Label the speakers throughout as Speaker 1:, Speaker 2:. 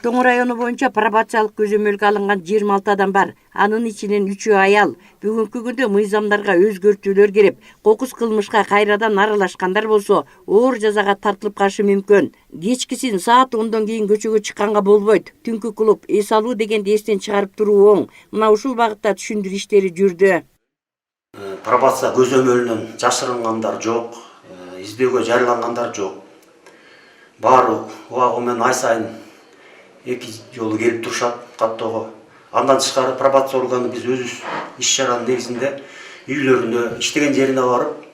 Speaker 1: Тоң району боюнча пробациялык көзөмөлгө алынган 26 адам бар. Анын ичинен 3-ü аял. Бүгүнкү күндө мыйзамдарга өзгөртүүлөр кирип, кокус кылмышка кайрадан аралашкандар болсо, оор жазага тартылып калышы мүмкүн. Кечкисин саат 10дон кийин көчөгө чыкканга болбойт. Түнкү клуб, эс алуу дегенди эстен чыгарып туруу оң. Мына ушул багытта түшүндүрүү иштери жүрдү.
Speaker 2: Пробация көзөмөлүнөн жашырынгандар жок, издөөгө жарыялангандар жок. Баары убагы менен ай сайын 2 жолу келип турушат каттоого. Андан тышкары пробация органы биз өзүбүз иш-чаранын негизинде үйлөрүнө, иштеген жерине барып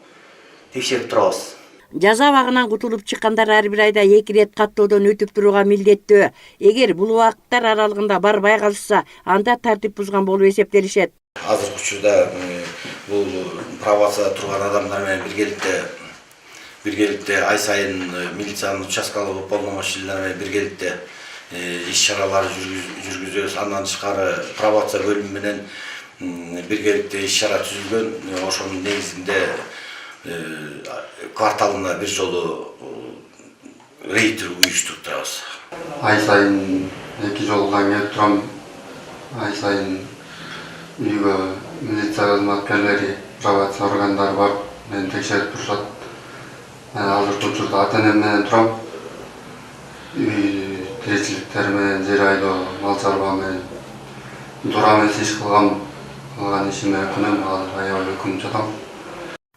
Speaker 2: текшерип турабыз.
Speaker 1: Жаза абагынан кутулуп чыккандар ар бир айда 2 рет каттоодон өтүп турууга милдеттүү. Эгер бул убакыттар аралыгында барбай калышса, анда тартип бузган болуп эсептелишет.
Speaker 3: Азыркы учурда бул пробацияда турган адамдар менен биргеликте ай сайын милициянын участкалык уполномоченныйлары менен биргеликте иш-чаралар жүргүзөбүз. Андан тышкары пробация бөлүмү менен биргеликте иш-чара түзүлгөн. Ошонун негизинде кварталына бир жолу рейд уюштуруп турабыз.
Speaker 4: Ай сайын 2 жолдан келип турам. Ай сайын үйгө милиция кызматкерлери, пробация органдары барып, мени текшерип турушат. Мен азыркы учурда ата-энем менен турам. Үй тиричиликтер менен, жер айдоо, мал чарба менен туура эмес иш кылган ишиме өкүнөм. Азыр аябай өкүнүп жатам.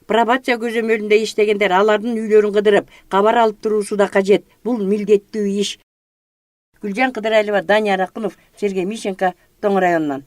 Speaker 1: Пробация көзөмөлүндө иштегендер алардын үйлөрүн кыдырып, кабар алып туруусу да кажет. Бул милдеттүү иш. Гүлжан Кыдырайлова, Данияр Акунов, Сергей Мищенко, Тоң районунан.